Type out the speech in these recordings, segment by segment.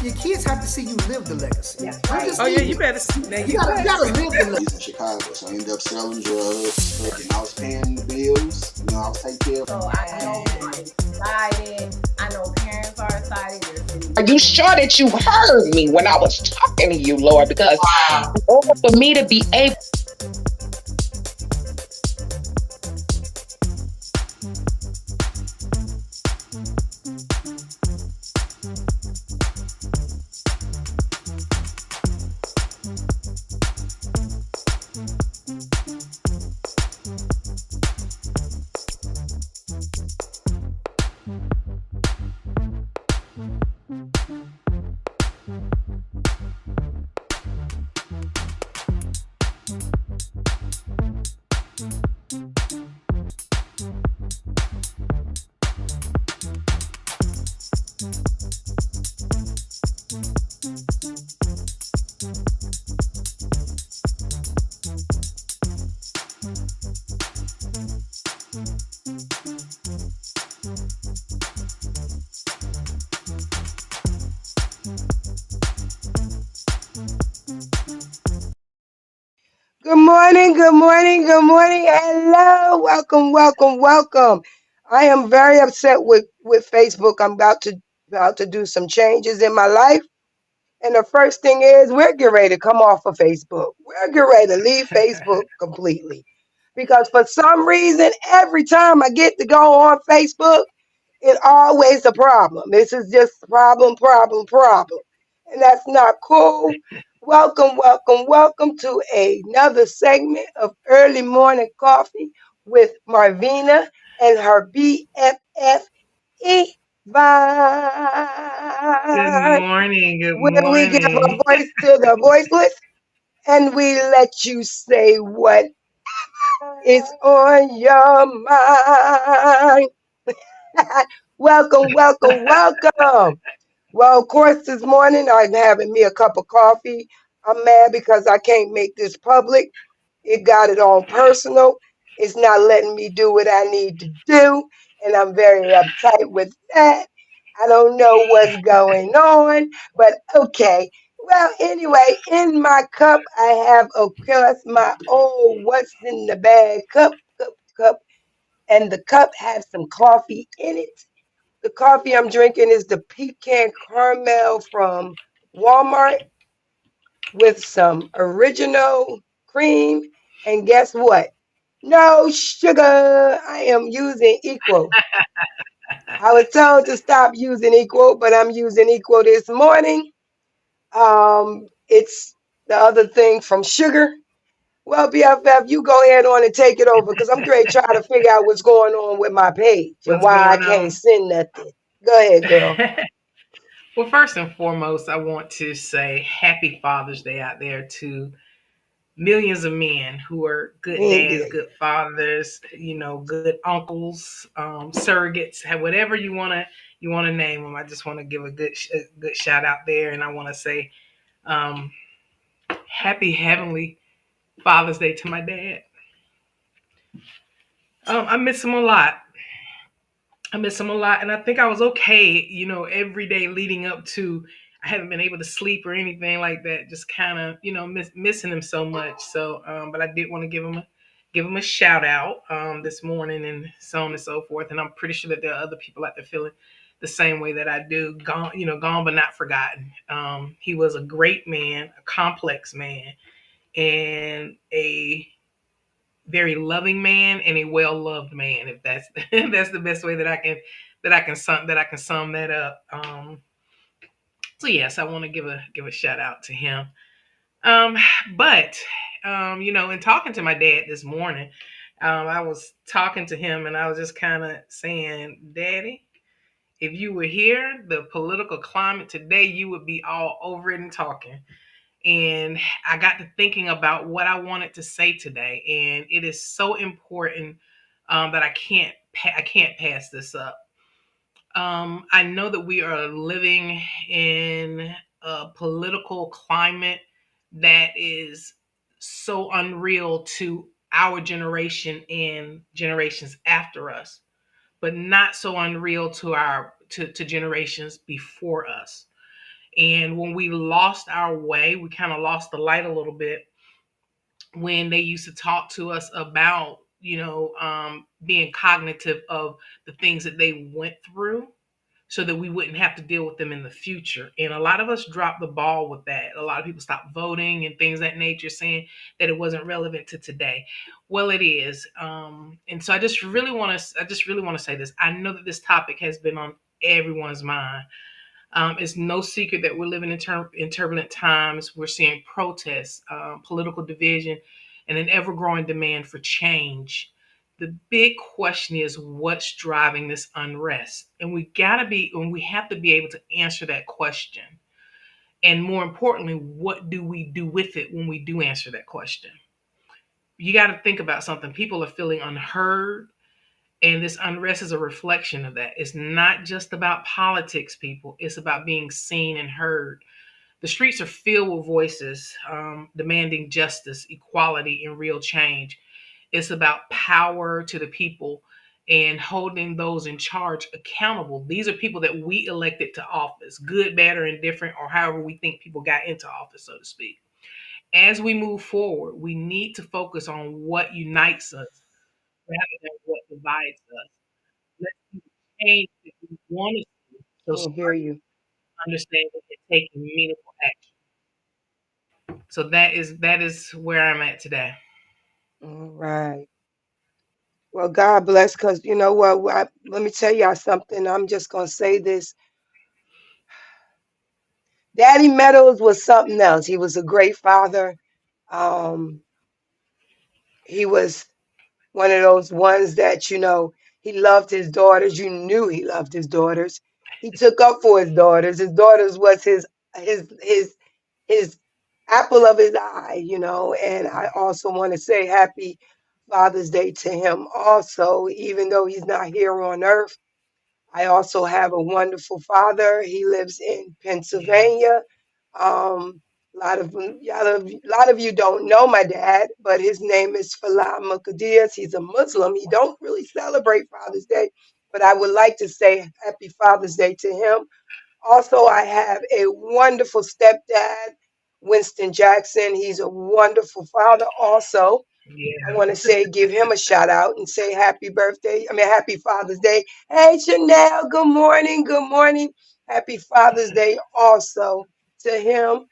Your kids have to see you live the legacy. Yeah. Right. Oh yeah, you better. Now you gotta live the legacy. In Chicago, so I ended up selling drugs. And I was paying the bills. You know, I was taking care of. So I know it's excited. I know parents are excited. Are you sure that you heard me when I was talking to you, Lord? Because in order for me to be able. Good morning, good morning, good morning. Hello, welcome, welcome, welcome. I am very upset with Facebook. I'm about to do some changes in my life. And the first thing is we're getting ready to come off of Facebook. We're getting ready to leave Facebook completely. Because for some reason, every time I get to go on Facebook, it's always a problem. This is just problem, problem, problem. And that's not cool. Welcome, welcome, welcome to another segment of Early Morning Coffee with Marvina and her BFFE. Good vibe, morning. Good where we give a morning. voice to the voiceless and we let you say what is on your mind. Welcome, welcome, welcome. Well, of course, this morning I'm having me a cup of coffee. I'm mad because I can't make this public. It got it all personal. It's not letting me do what I need to do. And I'm very uptight with that. I don't know what's going on, but okay. Well, anyway, in my cup, I have, of course, my old what's in the bag cup. And the cup has some coffee in it. The coffee I'm drinking is the pecan caramel from Walmart with some original cream. And guess what? No sugar. I am using equal. I was told to stop using equal, but I'm using equal this morning. It's the other thing from sugar. Well, BFF, you go ahead on and take it over because I'm great trying to figure out what's going on with my page and What's why I going can't on? send nothing. Go ahead, girl. Well, first and foremost, I want to say happy Father's Day out there to millions of men who are good We ain't dads, there good yet. fathers, good uncles, surrogates, whatever you want to name them. I just want to give a good shout out there, and I want to say um, happy heavenly Father's Day to my dad. I miss him a lot. I miss him a lot, and I think I was okay, every day leading up to. I haven't been able to sleep or anything like that. Just kind of, missing him so much. So, but I did want to give him a shout out this morning and so on and so forth. And I'm pretty sure that there are other people out there feeling the same way that I do. Gone, gone but not forgotten. He was a great man, a complex man, and a very loving man and a well loved man. If that's that's the best way that I can sum that up. So yes, I want to give a shout out to him. Um, but in talking to my dad this morning, I was talking to him and I was just kind of saying, Daddy, if you were here, the political climate today, you would be all over it and talking. And I got to thinking about what I wanted to say today, and it is so important that I can't pass this up. I know that we are living in a political climate that is so unreal to our generation and generations after us, but not so unreal to generations before us. And when we lost our way, we kind of lost the light a little bit when they used to talk to us about, being cognitive of the things that they went through so that we wouldn't have to deal with them in the future. And a lot of us dropped the ball with that. A lot of people stopped voting and things of that nature, saying that it wasn't relevant to today. Well, it is. And so I just really want to say this. I know that this topic has been on everyone's mind. It's no secret that we're living in turbulent times. We're seeing protests, political division, and an ever growing demand for change. The big question is what's driving this unrest? And we have to be able to answer that question. And more importantly, what do we do with it when we do answer that question? You got to think about something. People are feeling unheard, and this unrest is a reflection of that. It's not just about politics, people. It's about being seen and heard. The streets are filled with voices demanding justice, equality, and real change. It's about power to the people and holding those in charge accountable. These are people that we elected to office, good, bad, or indifferent, or however we think people got into office, so to speak. As we move forward, we need to focus on what unites us rather than what divides us. Let's do the change that we want to see. So Can't hear start you. understanding and taking meaningful action. So that is where I'm at today. All right. Well, God bless, because you know what? Let me tell y'all something. I'm just going to say this. Daddy Meadows was something else. He was a great father. Um, he was one of those ones that, he loved his daughters. You knew he loved his daughters. he took up for his daughters. His daughters was his apple of his eye, you know. And I also want to say happy Father's Day to him also, even though he's not here on earth. I also have a wonderful father. He lives in Yeah. Pennsylvania. A lot of you don't know my dad, but his name is Falah Muqaddas. He's a Muslim. He don't really celebrate Father's Day, but I would like to say Happy Father's Day to him. Also, I have a wonderful stepdad, Winston Jackson. He's a wonderful father. Also, I Yeah. want to say, give him a shout out and say happy birthday. I mean, happy Father's Day. Hey, Chanel, good morning. Good morning. Happy Father's Day also to him.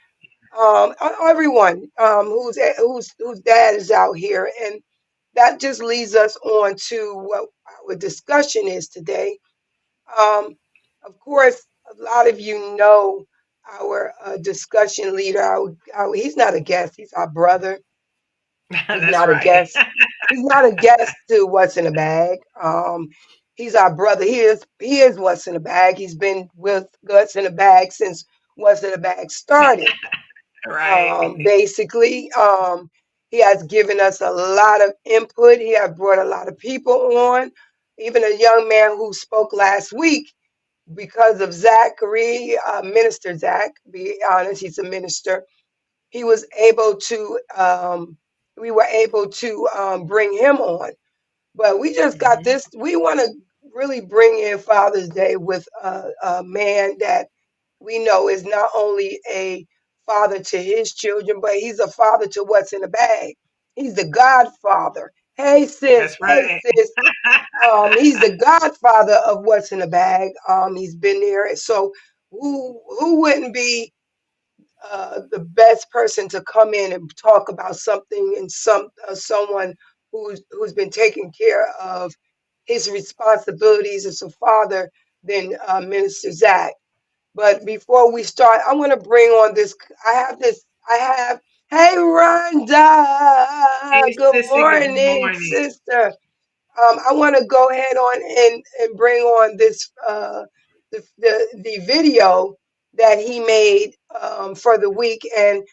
Everyone whose dad is out here. And that just leads us on to what our discussion is today. Um, of course, a lot of you know our discussion leader. He's not a guest, he's our brother. He's That's not a right. guest. He's not a guest to What's in a Bag. He's our brother. He is What's in a Bag. He's been with What's in a Bag since What's in a Bag started. Right. Basically, he has given us a lot of input. He has brought a lot of people on. Even a young man who spoke last week because of Zachary, Minister Zach. Be honest, he's a minister. He was able to. We were able to bring him on, but we just got Mhm. this. We want to really bring in Father's Day with a man that we know is not only a father to his children, but he's a father to What's in the Bag. He's the Godfather. Hey sis, That's hey right. sis. He's the Godfather of What's in the Bag. He's been there. So who wouldn't be the best person to come in and talk about something and someone who's been taking care of his responsibilities as a father than Minister Zach. But before we start, I want to bring on this. I have this. I have. Hey, Hey, Rhonda. Good sissy, good morning, morning. sister. I want to go ahead on and bring on this the video that he made for the week, and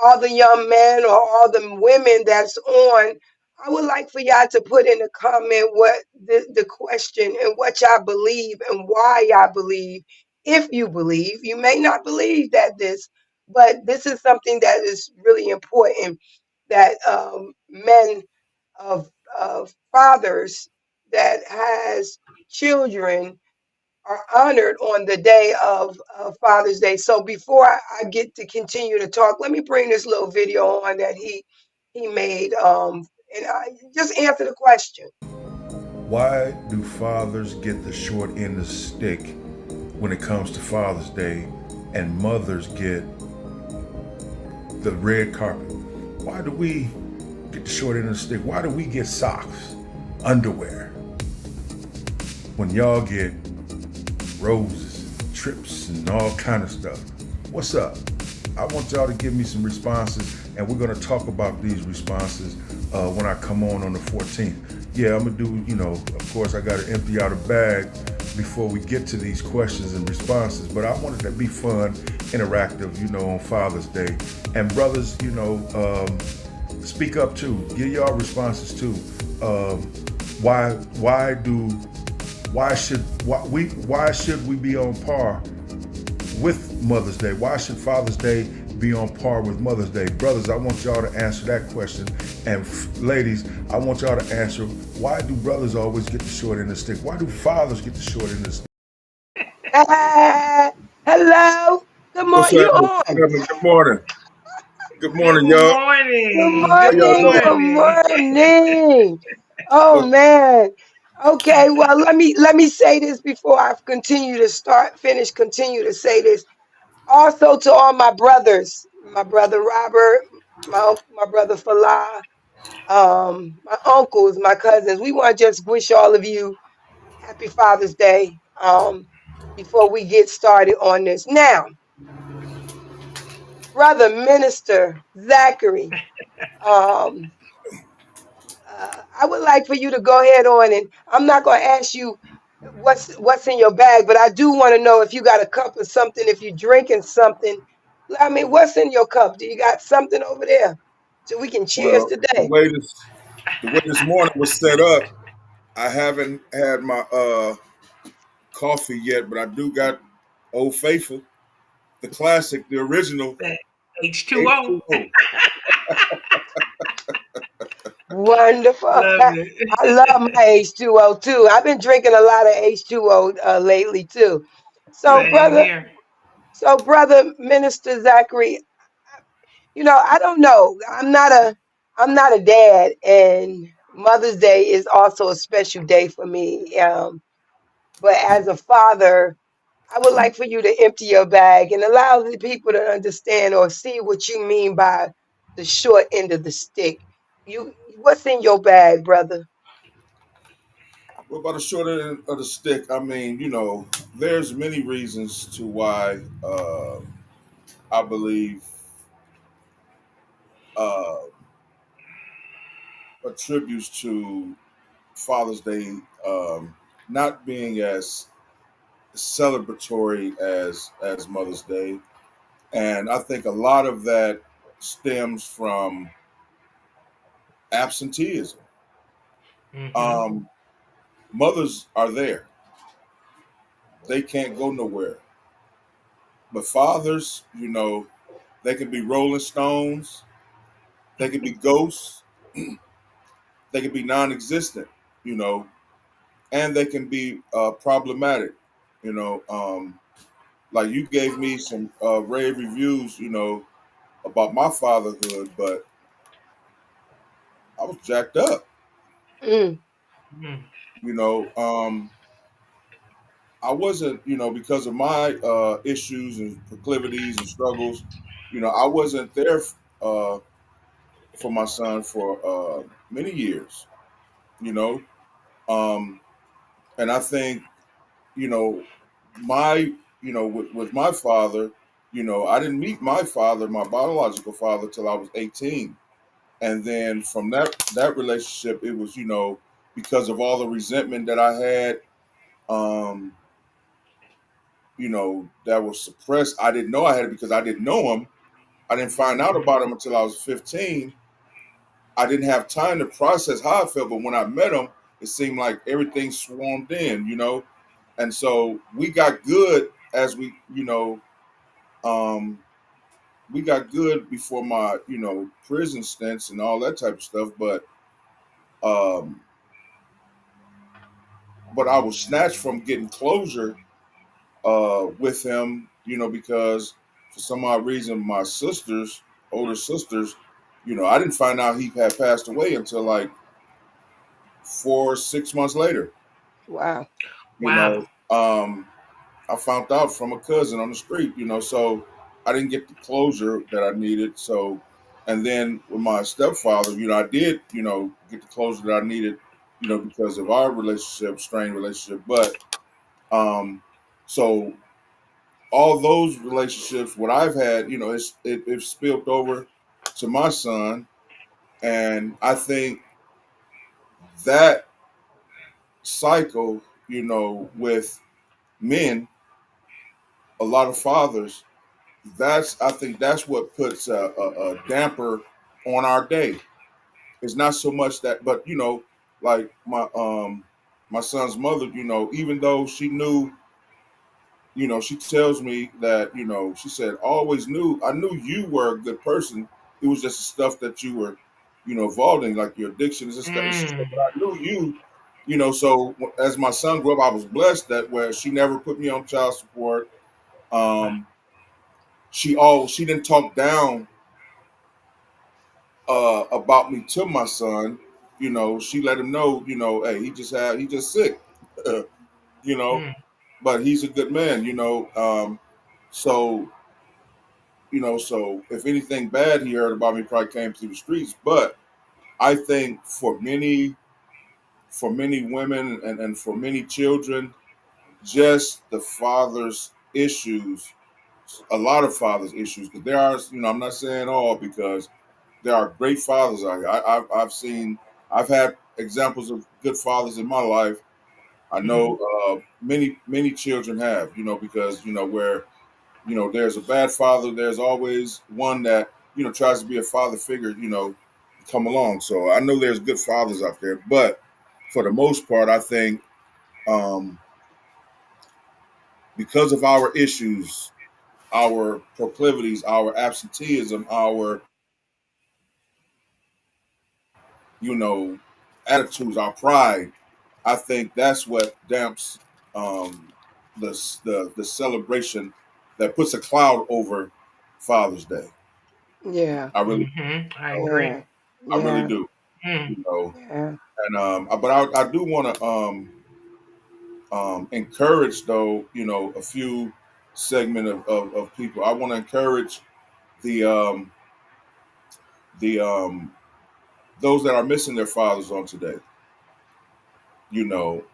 all the young men or all the women that's on. I would like for y'all to put in a comment what the question and what y'all believe and why y'all believe. If you believe, you may not believe that but this is something that is really important that men of fathers that has children are honored on the day of Father's Day. So before I get to continue to talk, let me bring this little video on that he made, and I just answer the question. Why do fathers get the short end of the stick when it comes to Father's Day and mothers get the red carpet? Why do we get the short end of the stick? Why do we get socks, underwear, when y'all get roses, trips, and all kind of stuff? What's up? I want y'all to give me some responses, and we're gonna talk about these responses when I come on the 14th. Yeah, I'm gonna do, of course I gotta empty out a bag before we get to these questions and responses, but I wanted to be fun, interactive, on Father's Day. And brothers, speak up too. Give y'all responses too. Why should we be on par with Mother's Day? Why should Father's Day be on par with Mother's Day? Brothers, I want y'all to answer that question. And ladies, I want y'all to answer, why do brothers always get the short end of the stick? Why do fathers get the short end of the stick? Hello. Good What's morning. You happening? on? What's happening? Good morning. Good Good morning, y'all. Good morning. How Good y'all morning. doing? Good morning. morning. Oh Well, man. Okay. Well, let me say this before I continue to say this. Also to all my brothers, my brother Robert, my brother Falah, my uncles, my cousins. We want to just wish all of you happy Father's Day. Before we get started on this. Now, brother Minister Zachary, I would like for you to go ahead on, and I'm not going to ask you. what's in your bag, but I do want to know if you got a cup of something, if you're drinking something. I mean, what's in your cup? Do you got something over there so we can cheers Well, today? the way this morning was set up, I haven't had my coffee yet, but I do got Old Faithful, the classic, the original That H2O. H2O. Wonderful. Love it. I love my H2O too. I've been drinking a lot of H2O lately too. So, Same brother, here. brother Minister Zachary, I don't know. I'm not a dad, and Mother's Day is also a special day for me. But as a father, I would like for you to empty your bag and allow the people to understand or see what you mean by the short end of the stick. What's in your bag, brother? What about the short end of the stick? I mean, there's many reasons to why I believe uh, attributes to Father's Day not being as celebratory as Mother's Day, and I think a lot of that stems from absenteeism. Mm-hmm. Um, Mothers are there; they can't go nowhere. But fathers, they can be Rolling Stones, they can be ghosts, they can be non-existent, you know, and they can be problematic. You know, like you gave me some rave reviews, about my fatherhood, but I was jacked up. Mm, Mm. You know, I wasn't, because of my issues and proclivities and struggles. I wasn't there uh, for my son for many years. You know, um, and I think, you know, my, with my father, I didn't meet my father, my biological father, till I was 18. And then from that relationship, it was, because of all the resentment that I had, um, that was suppressed. I didn't know I had it because I didn't know him. I didn't find out Mm-hmm. about him until I was 15. I didn't have time to process how I felt, but when I met him, it seemed like everything swarmed in, And so we got good as um, we got good before my, prison stints and all that type of stuff. Um, but I was snatched from getting closure with him, because for some odd reason, my sisters, older sisters, I didn't find out he had passed away until like 4, 6 months later. wow. You Wow. know, um, I found out from a cousin on the street. So I didn't get the closure that I needed. So, and then with my stepfather, I did, get the closure that I needed, because of our relationship, strained relationship. But so all those relationships, what I've had, it spilled over to my son, and I think that cycle, with men, a lot of fathers, I think that's what puts a damper on our day. It's not so much that, but like my son's mother, even though she knew, she tells me that, she said, I knew you were a good person. It was just the stuff that you were, involved in, like your addictions and stuff. She said, Mm. but I knew you, so as my son grew up, I was blessed that where she never put me on child support. Wow. Um, she didn't talk down about me to my son. She let him know, hey, he just sick, you know, Mm. but he's a good man, so so if anything bad he heard about me probably came through the streets. But I think for many women and for many children, just the father's issues, a lot of fathers' issues, because there are, I'm not saying all, because there are great fathers out here. I've had examples of good fathers in my life, I know many children have, because where there's a bad father, there's always one that tries to be a father figure, come along. So I know there's good fathers out there, but for the most part, I think um, because of our issues, our proclivities, our absenteeism, our you know attitudes, our pride, I think that's what damps um, the celebration that puts a cloud over Father's Day. Yeah. I really, I agree. Yeah. I really Yeah. do. Mm. You know, Yeah. and but I do want to encourage though, a few segment of people. I want to encourage the the those that are missing their fathers on today. You know,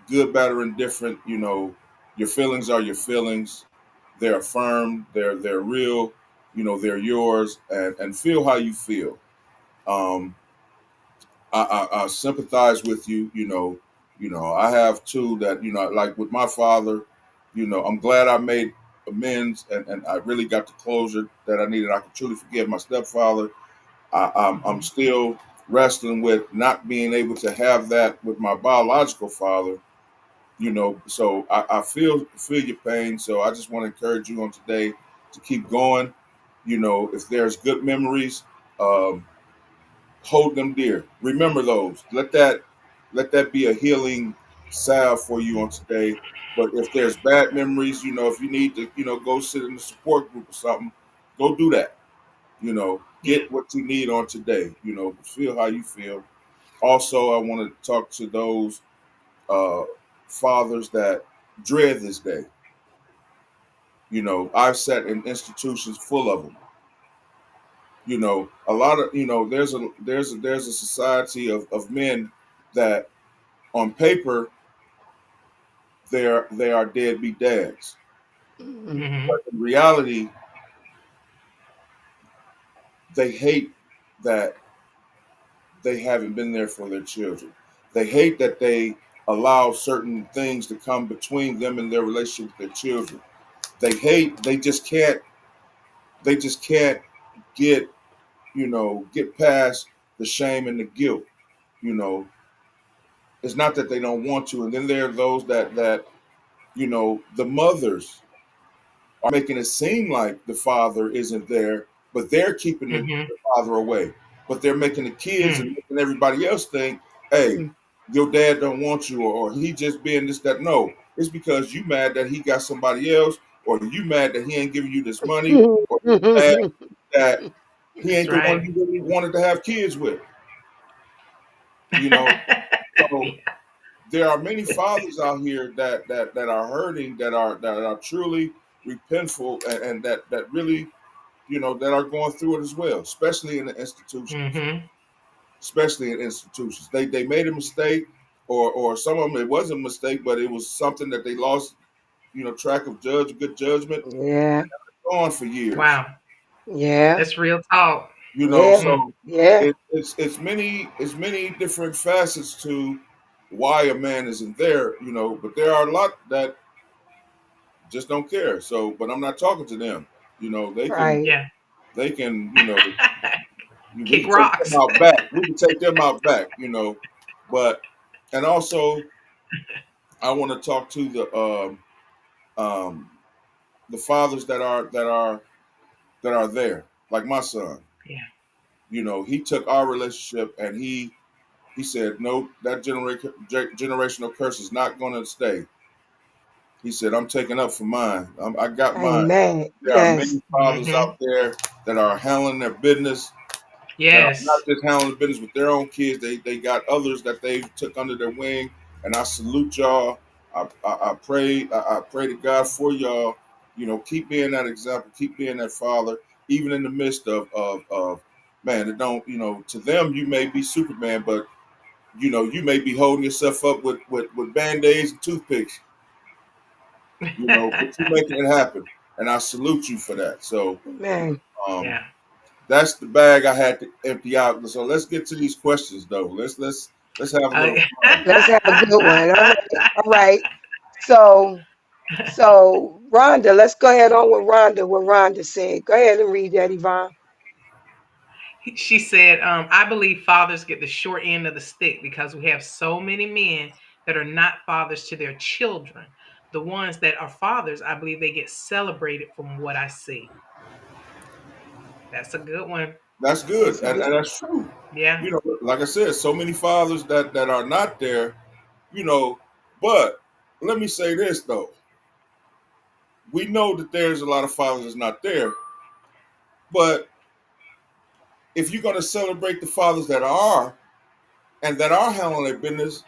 good, bad, or indifferent. Your feelings are your feelings. They're affirmed. They're real. They're yours, and feel how you feel. Um, I sympathize with you. I have two that like with my father. I'm glad I made amends, and I really got the closure that I needed. I can truly forgive my stepfather. I'm still wrestling with not being able to have that with my biological father. So I feel your pain. So I just want to encourage you on today to keep going. If there's good memories, um, hold them dear. Remember those. Let that be a healing salve for you on today. But if there's bad memories, if you need to, go sit in a support group or something, go do that. Yeah. Get what you need on today. Feel how you feel. Also, I want to talk to those uh, fathers that dread this day. I've sat in institutions full of them. A lot of there's a society of men that on paper they are deadbeat dads, Mhm. Hmm. but in reality they hate that they haven't been there for their children. They hate that they allow certain things to come between them and their relationship with their children. They just can't get get past the shame and the guilt. You know, it's not that they don't want to. And then there are those that the mothers are making it seem like the father isn't there, but they're keeping the Hmm. father away. But they're making the kids Mm. and making everybody else think, hey, Mm. your dad don't want you, or he just being this, that. No, it's because you mad that he got somebody else, or you mad that he ain't giving you this money, or you mad that he That's ain't the one right. you really wanted to have kids with. You know, so there are many fathers out here that are hurting, that are truly repentful, and that really that are going through it as well, especially in the institutions. Hmm. Especially in institutions, they made a mistake, or some of them it wasn't a mistake, but it was something that they lost track of good judgment, Yeah. gone for years. Wow. Yeah. That's real talk. Yeah. Mm. So Yeah. it's many different facets to why a man isn't there, but there are a lot that just don't care. So, but I'm not talking to them. They can Right. Yeah. they can we Kick can take them rocks. out back. We can take them out back. But and also I want to talk to um the fathers that are there, like my son. Yeah. He took our relationship and he said, no, that generational curse is not going to stay. He said, I'm taking up for mine. I got mine. Amen. There are Yes. many fathers Hmm. out there that are handling their business, that are not Yes. just handling the business with their own kids. They got others that they took under their wing, and I salute y'all. I pray to God for y'all. Keep being that example. Keep being that father, even in the midst of man. It don't to them you may be Superman, but you may be holding yourself up with band-aids and toothpicks. But you making it happen, and I salute you for that. So Amen. um, Yeah. that's the bag I had to empty out. So let's get to these questions though. Let's Let's have a Uh, little fun. Let's have a good one. All right. All right. So Rhonda, let's go ahead on with Rhonda. What Rhonda said. Go ahead and read that, Yvonne. She said, I believe fathers get the short end of the stick because we have so many men that are not fathers to their children. The ones that are fathers, I believe they get celebrated from what I see. That's a good one. That's good, That's a and, good. and that's true. Yeah. You know, like I said, so many fathers that are not there. You know, but let me say this though: we know that there's a lot of fathers that's not there, but if you're going to celebrate the fathers that are and that are handling their business,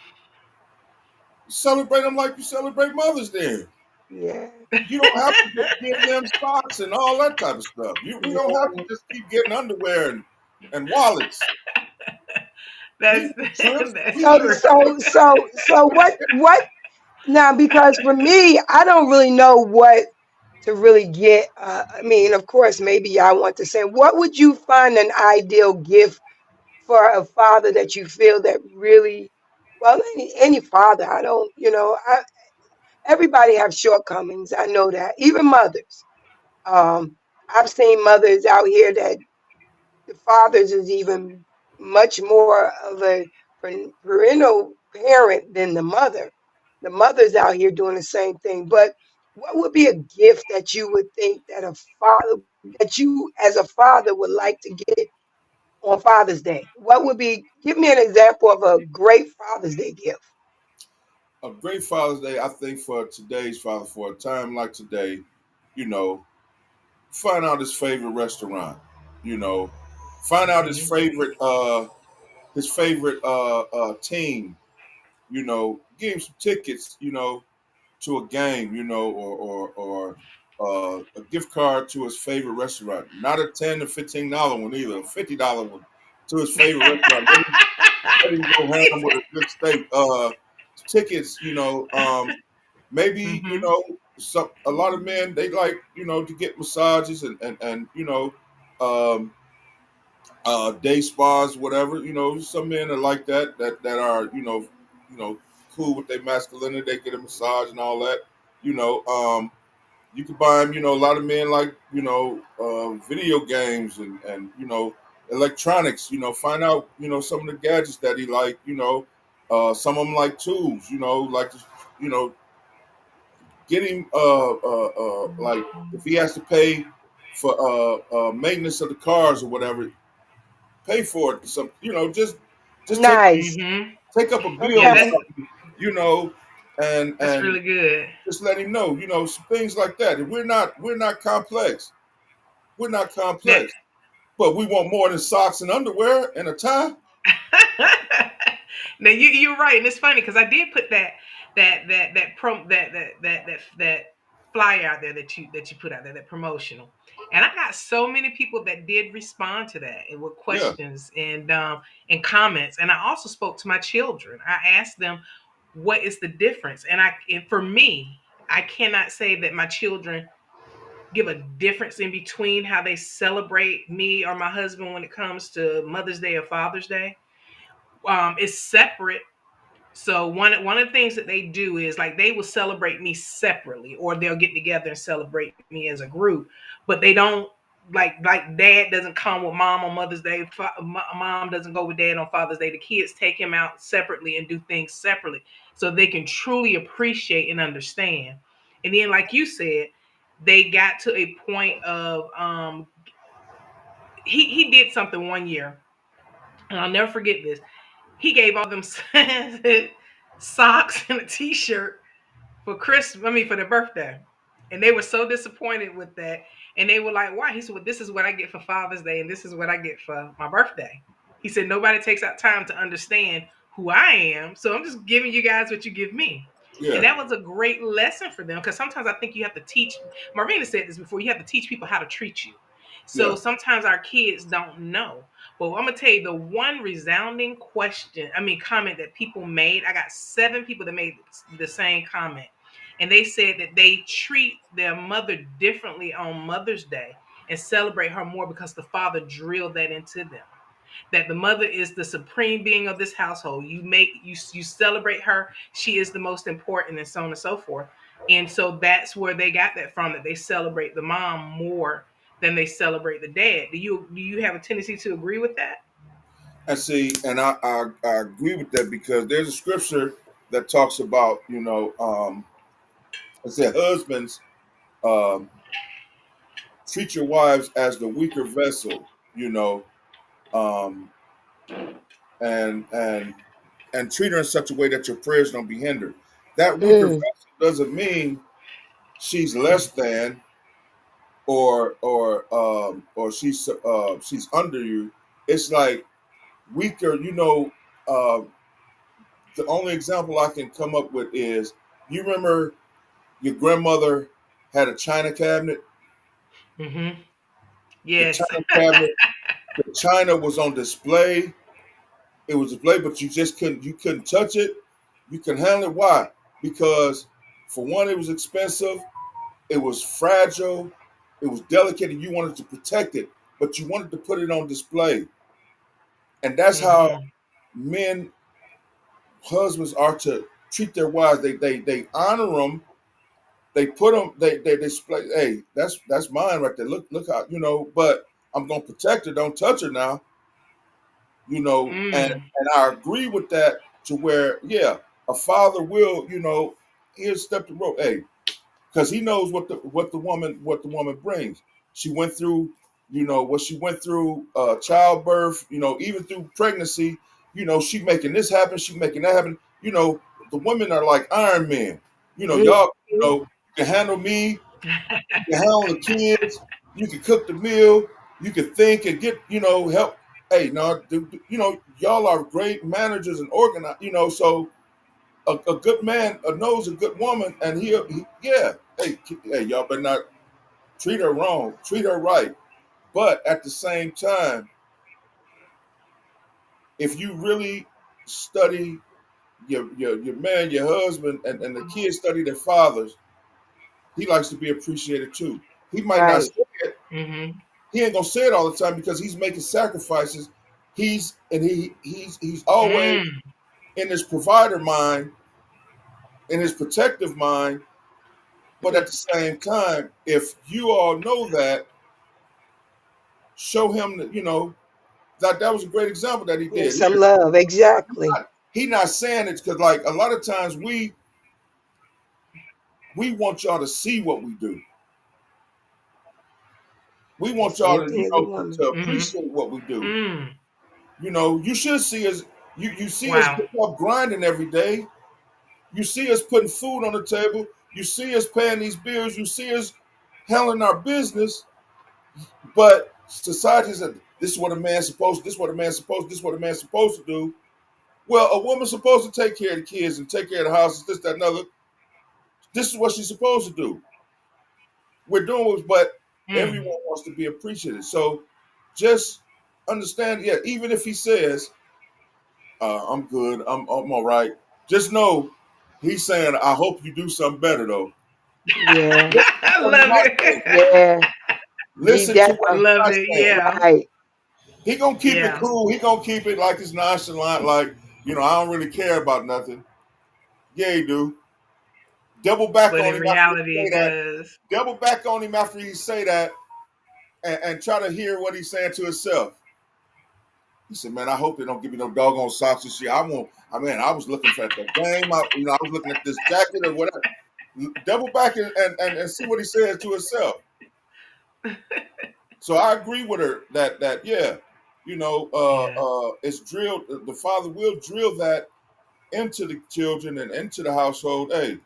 celebrate them like you celebrate mothers. Then Yeah. you don't have to just give them socks and all that type of stuff. We don't have to Yeah. just keep getting underwear and wallets. We That's need trips. that's We So need true. what now, because for me, I don't really know what to really get. I mean, of course, maybe I want to say, what would you find an ideal gift for a father that you feel that really, well, any father, I don't, everybody have shortcomings. I know that, even mothers. I've seen mothers out here that the fathers is even much more of a parental parent than the mother. The mother's out here doing the same thing. But what would be a gift that you would think that a father, that you as a father would like to get on Father's Day? What would be, give me an example of a great Father's Day gift. a great Father's Day. I think for today's father, for a time like today, you know, find out his favorite restaurant. You know, find out Mhm. his favorite team. You know, give him some tickets. You know, to a game, you know, or a gift card to his favorite restaurant. Not a $10 to $15 one either, a $50 one to his favorite restaurant. Let him go ham He with a good steak. Tickets, you know, maybe you Mhm. know, a lot of men they like to get massages and um, day spas, whatever. You know, some men are like that are cool with their masculinity. They get a massage and all that. You know, you can buy them. You know, a lot of men like video games and electronics. You know, find out some of the gadgets that he like. You know, some of them like tools. You know, like get him like if he has to pay for maintenance of the cars or whatever, pay for it. Some just Nice. take up a bill Yeah, or Okay. something. You know, that's and really good. just let him know. You know, some things like that. And we're not complex. We're not Now, complex. But we want more than socks and underwear and a tie. now you're right, and it's funny because I did put that prom that flyer out there that you put out there, that promotional, and I got so many people that did respond to that and with Yeah, questions and comments, and I also spoke to my children. I asked them what is the difference, and for me, I cannot say that my children give a difference in between how they celebrate me or my husband when it comes to Mother's Day or Father's Day. It's separate. So one of the things that they do is like they will celebrate me separately, or they'll get together and celebrate me as a group. But they don't like dad doesn't come with mom on Mother's Day. Mom doesn't go with dad on Father's Day. The kids take him out separately and do things separately, so they can truly appreciate and understand. And then, like you said, they got to a point of he did something one year, and I'll never forget this. He gave all them socks and a T-shirt for Christmas. I mean, for their birthday, and they were so disappointed with that. And they were like, "Why?" He said, "Well, this is what I get for Father's Day, and this is what I get for my birthday." He said, "Nobody takes out time to understand who I am, so I'm just giving you guys what you give me." And yeah, that was a great lesson for them because sometimes I think you have to teach. Marina said this before. You have to teach people how to treat you. So yeah. sometimes our kids don't know. But I'm gonna tell you the one resounding comment that people made. I got 7 people that made the same comment, and they said that they treat their mother differently on Mother's Day and celebrate her more because the father drilled that into them. that the mother is the supreme being of this household. You celebrate her. She is the most important, and so on and so forth. And so that's where they got that from, that they celebrate the mom more than they celebrate the dad. Do you have a tendency to agree with that? And see, and I agree with that because there's a scripture that talks about, it said husbands, um, treat your wives as the weaker vessel, um, and and treat her in such a way that your prayers don't be hindered. That weaker Mm, vessel doesn't mean she's less than or she's under you. It's like weaker. Uh, the only example I can come up with is you remember your grandmother had a china cabinet. Mm-hmm. The Yes. china cabinet, the china was on display. It was displayed, but you couldn't touch it. You can handle it. Why? Because for one, it was expensive. It was fragile. It was delicate, and you wanted to protect it, but you wanted to put it on display. And that's how Mm-hmm. men, husbands are to treat their wives. They honor them. They put them. They display. Hey, that's mine right there. Look how. But I'm gonna protect her. Don't touch her now. And Mm. I agree with that to where, yeah, a father will, he'll step the rope. Hey, because he knows what the woman brings. She went through, what she went through, childbirth, even through pregnancy. She making this happen, she making that happen. The women are like Iron Men. mm, Y'all, you can handle me, you can handle the kids, you can cook the meal, you can think and get, help. Hey, no, y'all are great managers and organized, so a good man knows a good woman, and yeah, hey, y'all better not treat her wrong, treat her right. But at the same time, if you really study your man, your husband, and the kids study their fathers, he likes to be appreciated too. He might not right. say it, Mm-hmm. he ain't gonna say it all the time because he's making sacrifices. He's always Mm. in his provider mind, in his protective mind. But at the same time, if you all know that, show him that that was a great example that he Yeah, did. some love. Exactly. He not saying it because like a lot of times we want y'all to see what we do. We The want y'all same to thing as a woman. to Mm-hmm. appreciate what we do. Mm. You should see us. You see us Wow. get up grinding every day. You see us putting food on the table. You see us paying these bills. You see us handling our business. But society said this is what a man's supposed. This is what a man's supposed. This is what a man's supposed to do. Well, a woman's supposed to take care of the kids and take care of the houses. This, that, another. This is what she's supposed to do. We're doing it, but Mm. everyone wants to be appreciated. So just understand. Yeah, even if he says, "I'm good. I'm all right," just know he's saying, "I hope you do something better, though." Yeah. Listen to I what he's love not saying. it. Yeah. He Listen to what definitely he's Love not it. saying. Yeah. right. He gonna keep it Yeah. cool. He gonna keep it like it's nonchalant, like I don't really care about nothing. Yeah, he do. Double back But on in him after he reality, say it that. does. Double back on him after he say that, and try to hear what he's saying to himself. He said, "Man, I hope they don't give me no doggone socks and shit. I won't. I mean, I was looking for at the game. I was looking at this jacket or whatever. Double back and see what he says to himself." So I agree with her that yeah, Yeah. it's drilled. The father will drill that into the children and into the household. Hey,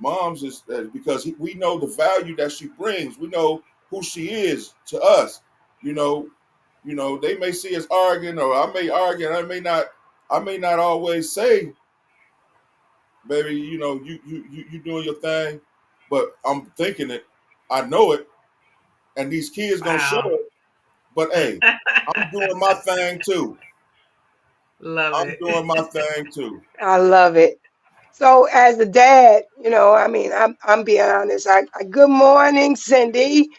mom's is because we know the value that she brings. We know who she is to us. You know, they may see us arguing, or I may argue, and I may not. I may not always say, "Baby, you doing your thing," but I'm thinking it. I know it, and these kids gonna show Wow. it. But hey, I'm doing my thing too. Love I'm it. doing my thing too. I love it. So as a dad, I mean, I'm being honest. Good morning, Cindy.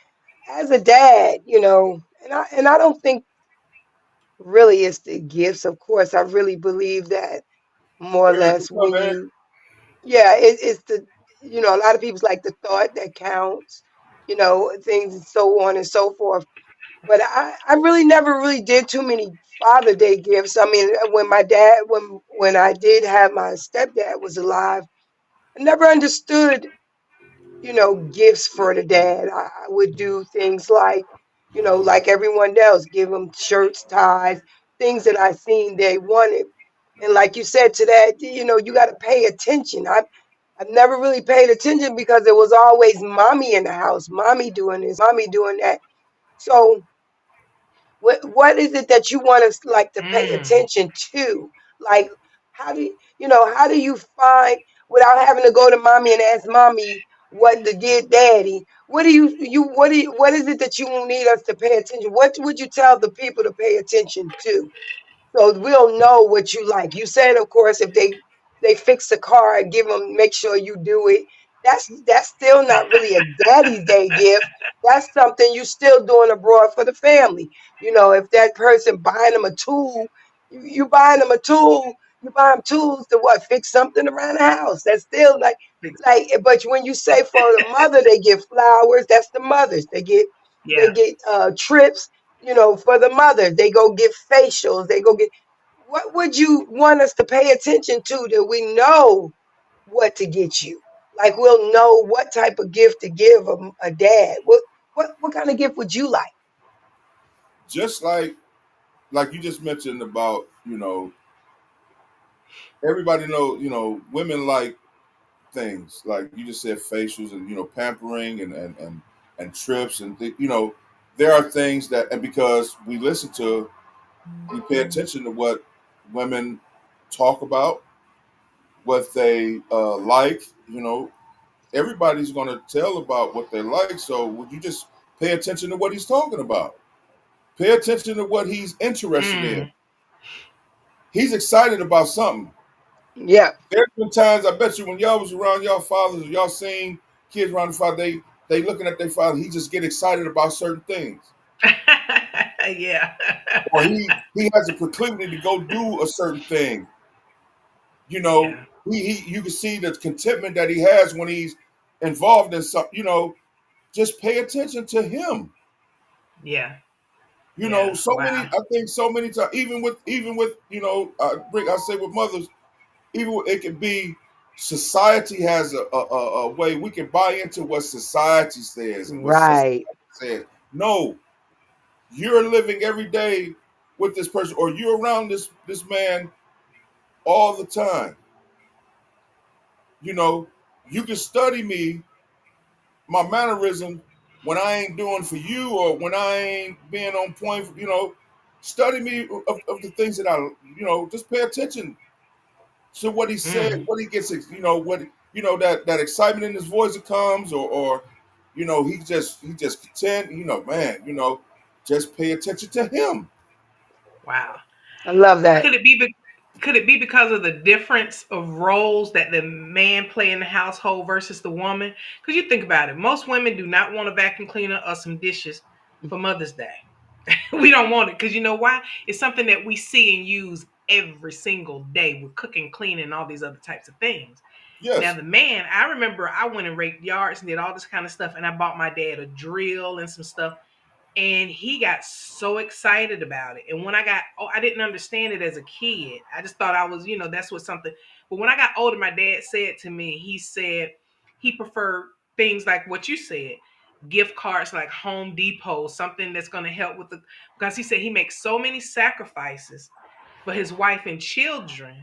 As a dad, and I don't think really is the gifts. Of course, I really believe that more or Eric, less what's up, when Eric? you, yeah, it's the, a lot of people's like the thought that counts, things and so on and so forth. But I really never really did too many Father Day gifts. I mean, when I did have my stepdad was alive, I never understood, gifts for the dad. I would do things like, like everyone else, give them shirts, ties, things that I seen they wanted. And like you said to that, you got to pay attention. I've never really paid attention because it was always mommy in the house, mommy doing this, mommy doing that. So what is it that you want us like to pay Mm. attention to? Like how do you find without having to go to mommy and ask mommy what to get daddy? What is it that you need us to pay attention? What would you tell the people to pay attention to? So we'll know what you like. You said, of course, if they fix the car, give them, make sure you do it. That's still not really a daddy's day gift. That's something you still doing abroad for the family. If that person buying them a tool, you buying them a tool. You buy them tools to what, fix something around the house. That's still but when you say for the mother, they get flowers. That's the mothers. They Yeah. get trips, for the mothers. They go get facials. They go get. What would you want us to pay attention to that we know what to get you? Like we'll know what type of gift to give a dad. What kind of gift would you like? Just like you just mentioned about, everybody know, women like things like you just said, facials and pampering and trips and there are things that, and because we pay attention to what women talk about, what they like, everybody's going to tell about what they like. So would you just pay attention to what he's talking about? Pay attention to what he's interested in. Mm. He's excited about something. Yeah, There's been times, I bet you, when y'all was around y'all fathers, or y'all seen kids around the father, they looking at their father. He just get excited about certain things, Yeah. or he has a proclivity to go do a certain thing. Yeah. He you can see the contentment that he has when he's involved in something. Just pay attention to him. Yeah. Yeah. So many. Wow. I think so many times, even with I say with mothers, it can be society has a way we can buy into what society says and what society right. says. No, you're living every day with this person, or you're around this man all the time. You know, you can study me, my mannerism when I ain't doing for you, or when I ain't being on point. Study me of the things that just pay attention to what he said, Mm. what he gets, what that excitement in his voice that comes, or he just content, man, just pay attention to him. Wow. I love that. Could it be? Could it be because of the difference of roles that the man play in the household versus the woman? Because you think about it, most women do not want a vacuum cleaner or some dishes for Mother's Day. We don't want it because you know why? It's something that we see and use every single day with cooking, cleaning, and all these other types of things. Now, Yes, the man, I remember I went and raked yards and did all this kind of stuff, and I bought my dad a drill and some stuff, and he got so excited about it. And when I didn't understand it as a kid. I just thought I was, that's what something. But when I got older, my dad said to me, he said he preferred things like what you said, gift cards like Home Depot, something that's going to help with because he said he makes so many sacrifices for his wife and children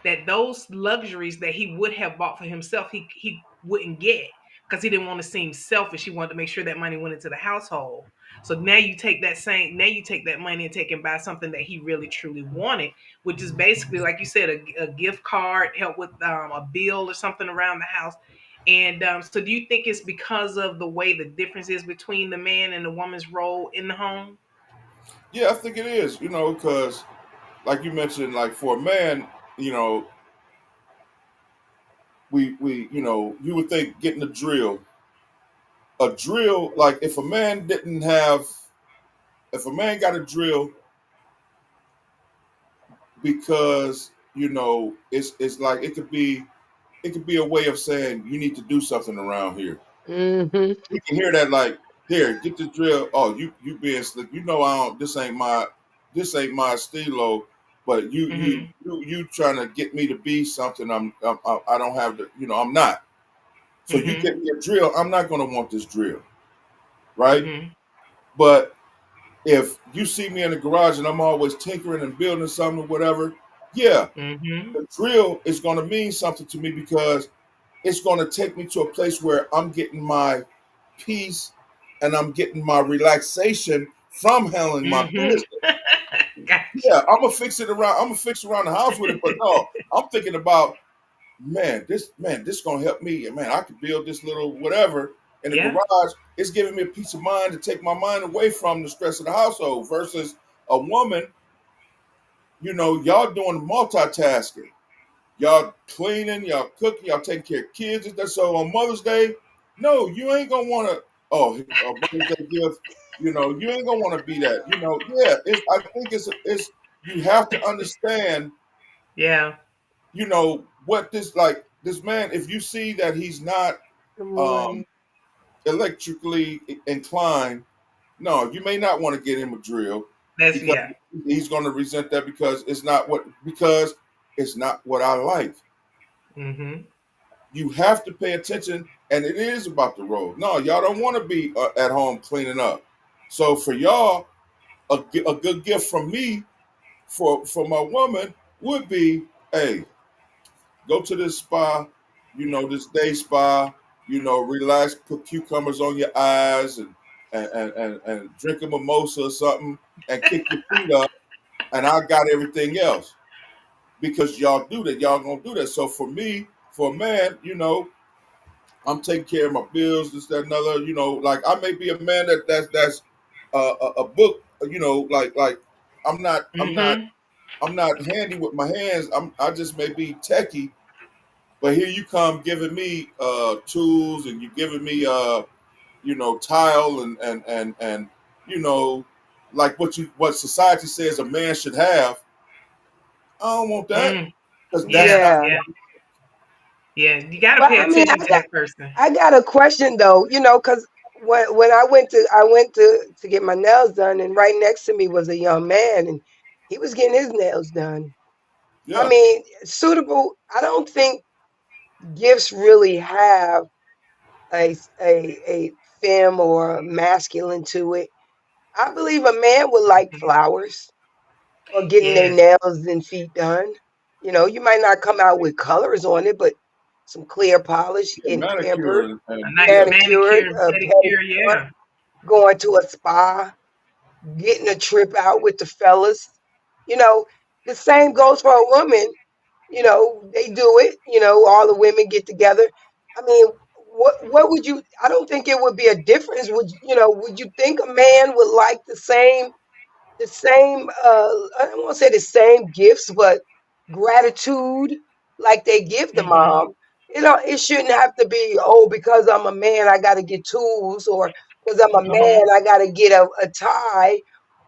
that those luxuries that he would have bought for himself, he wouldn't get because he didn't want to seem selfish. He wanted to make sure that money went into the household. So now you take that money and take and buy something that he really truly wanted, which is basically, like you said, a gift card, help with a bill or something around the house. And so do you think it's because of the way the difference is between the man and the woman's role in the home? yeah, I think it is. Because like you mentioned, like for a man, you know, we you would think getting a drill, like if a man got a drill, because it's like it could be a way of saying you need to do something around here. Mm-hmm. You can hear that like, here, get the drill. Oh, you being slick. I don't. This ain't my stilo. But Mhm. you trying to get me to be something I don't have the. I'm not. So you Mhm. get me a drill. I'm not gonna want this drill, right? Mhm. But if you see me in the garage and I'm always tinkering and building something or whatever, yeah, Mhm. the drill is gonna mean something to me because it's going to take me to a place where I'm getting my peace and I'm getting my relaxation from handling my Mhm. business. Gotcha. Yeah, I'm gonna fix it around. I'm gonna fix around the house with it, but no, I'm thinking about this gonna help me. And man, I could build this little whatever in the Yeah. garage. It's giving me a peace of mind to take my mind away from the stress of the household versus a woman. Y'all doing multitasking. Y'all cleaning, y'all cooking, y'all taking care of kids. So on Mother's Day, no, you ain't gonna want to. Oh, a Mother's Day gift. You ain't gonna want to be that. Yeah. I think it's you have to understand. Yeah. What this man. If you see that he's not Good um morning. electrically inclined, no, you may not want to get him a drill That's because yeah. he's going to resent that because it's not what I like. Mhm. You have to pay attention, and it is about the road. No, y'all don't want to be at home cleaning up. So for y'all, a good gift from me for my woman would be, hey, go to this spa, this day spa, relax, put cucumbers on your eyes, and drink a mimosa or something, and kick your feet up, and I got everything else because y'all do that. Y'all gonna do that. So for me, for a man, I'm taking care of my bills, this, that, another. Like I may be a man that's a book. Like Mhm. I'm not handy with my hands. I just may be techie, but here you come giving me tools and you giving me tile and like what society says a man should have. I don't want that Mm. because that's Yeah. not. Yeah. Yeah. Yeah. You got to But pay I mean, attention to that person. I got a question though, because when I went to get my nails done, and right next to me was a young man, and he was getting his nails done. I Yeah. mean, suitable. I don't think gifts really have a fem or a masculine to it. I believe a man would like Mhm. flowers or getting their Yes. nails and feet done. You might not come out with colors on it, but some clear polish, Yeah, getting manicure pampered, A and nice yeah. manicured, manicure, pedicure. pedicure, Yeah. going to a spa, getting a trip out with the fellas. You know, the same goes for a woman. They do it. All the women get together. I mean, what would you? I don't think it would be a difference. Would you think a man would like the same? I don't want to say the same gifts, but gratitude like they give the Mhm. mom. It shouldn't have to be, oh, because I'm a man, I got to get tools, or because I'm a Mhm. man, I got to get a tie.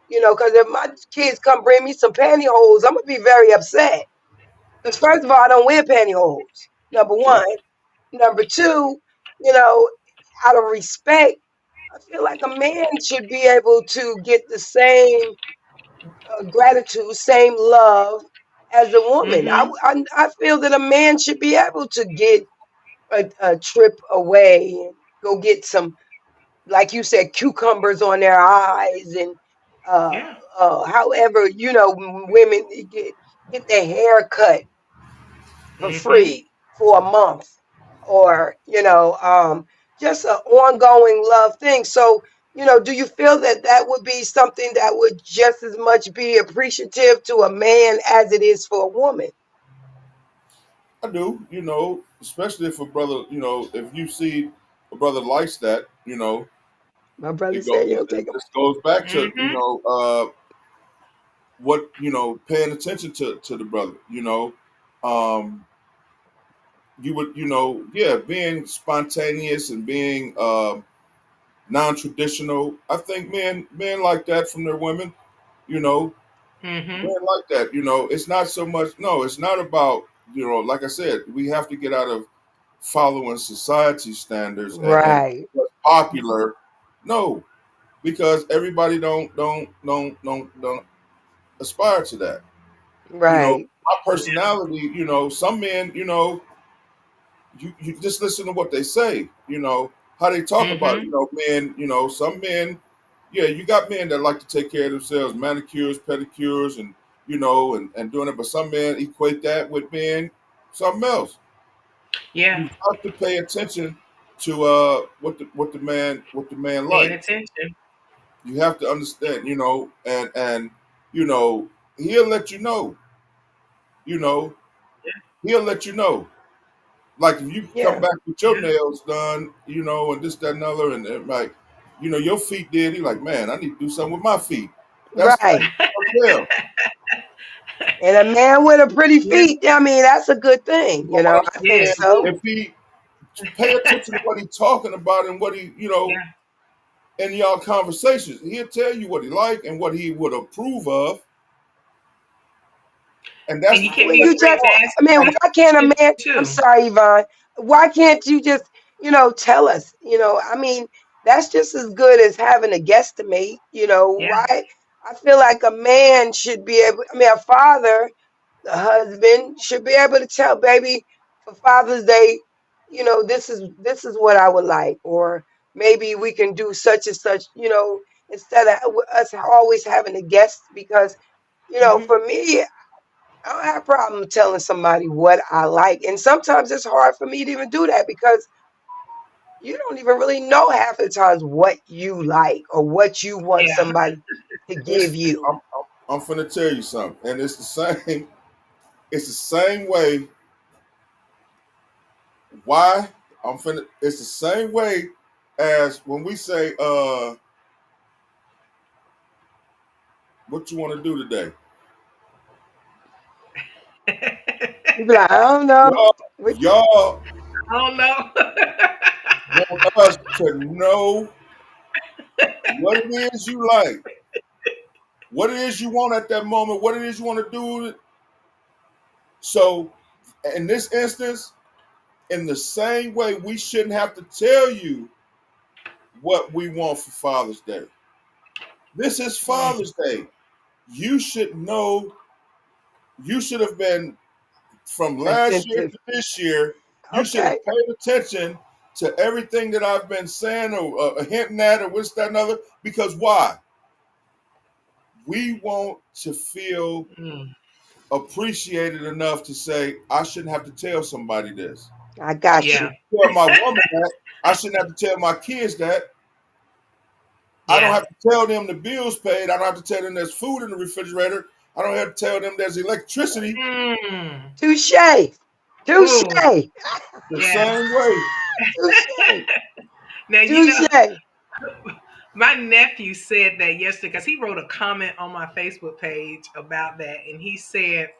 Because if my kids come bring me some pantyhose, I'm gonna be very upset. Because first of all, I don't wear pantyhose. Number Sure. one. Number two, you know, out of respect, I feel like a man should be able to get the same gratitude, same love as a woman. Mhm. I feel that a man should be able to get a trip away and go get some, like you said, cucumbers on their eyes, and uh, Yeah. however, women get their hair cut for Mhm. free for a month, or just an ongoing love thing. So, do you feel that that would be something that would just as much be appreciative to a man as it is for a woman? I do, especially if a brother, if you see a brother likes that, My brother it go said, it, take them. this goes back to, Mhm. what, paying attention to the brother, um, you would, yeah, being spontaneous and being non-traditional. I think men like that from their women, you know. Mm-hmm. Men like that. You know, it's not so much. No, it's not about. You know, like I said, we have to get out of following society standards and Right. what's popular. No, because everybody don't aspire to that. You know, Right. my personality. You know, some men. You know, you just listen to what they say. You know how they talk about. Mm-hmm. You know, men. You know, some men. Yeah, you got men that like to take care of themselves, manicures, pedicures, and and doing it. But some men equate that with being something else. Yeah. You have to pay attention to what the man Paying like. attention. You have to understand, and you know he'll let you know. You know he'll let you know. Like if you come Yeah. back with your nails done, and this, that, and other, and like, your feet did. He like, man, I need to do something with my feet. That's fine. Right. Well, And a man with a pretty Yeah. feet, I mean, that's a good thing. but what I'm I think Yeah. saying, so. if he pay attention to what he's talking about and what he, Yeah. in y'all conversations, he'll tell you what he like and what he would approve of, and And that's you the can't thing Well, be that's you afraid just, to important. ask I mean, why can't a questions man, I'm too. sorry, Yvonne, why can't you just, tell us, I mean, that's just as good as having a guesstimate, Yeah. why? I feel like a man should be able, I mean, a father, the husband should be able to tell baby for Father's Day, this is what I would like, or maybe we can do such and such, instead of us always having to guess because Mm-hmm. for me, I don't have a problem telling somebody what I like. And sometimes it's hard for me to even do that because you don't even really know half the times what you like or what you want Yeah. somebody to give Listen, you. I'm finna tell you something, and it's the same. It's the same way. Why? It's the same way as when we say, "What you want to do today?" You be like, I don't know. Y'all, What you, y'all Oh no. want us to know what it is you like, what it is you want at that moment, what it is you want to do. So, in this instance, in the same way, we shouldn't have to tell you what we want for Father's Day. This is Mm. Father's Day. You should know, you should have been from last year attentive. to this year, you should Okay. have paid attention to everything that I've been saying or hinting at or which, that, and other. Because why? We want to feel Mm. appreciated enough to say, I shouldn't have to tell somebody this. I I got Yeah. you. shouldn't tell my woman that. I shouldn't have to tell my kids that. I don't Yeah. have to tell them the bills paid. I don't have to tell them there's food in the refrigerator. I don't have to tell them there's electricity. Mm. Touche. Touche. Ooh. The Yeah. same way. Touche. Now Touche. my nephew said that yesterday because he wrote a comment on my Facebook page about that, and he said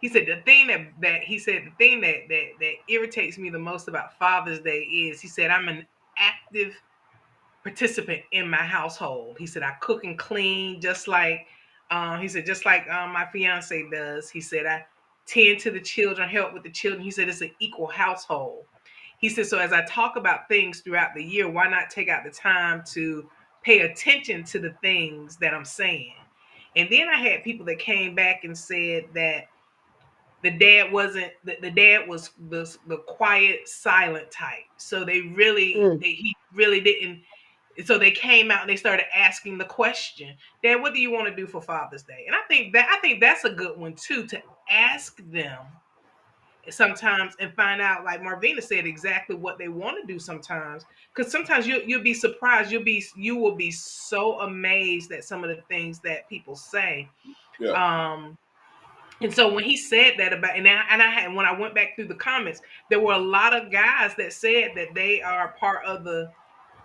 the thing that irritates me the most about Father's Day is he said I'm an active participant in my household. He said I cook and clean just like my fiance does. He said I tend to the children, help with the children. He said it's an equal household. He said so as I talk about things throughout the year, why not take out the time to pay attention to the things that I'm saying? And then I had people that came back and said that the dad was the quiet silent type, so Mm, he really didn't. So they came out and they started asking the question, Dad, what do you want to do for Father's Day? And I think that's a good one too, to ask them sometimes and find out, like Marvina said, exactly what they want to do sometimes. Because sometimes you'll be surprised, you will be so amazed at some of the things that people say. Yeah. um and so when he said that about, and I had, when I went back through the comments, there were a lot of guys that said that they are part of the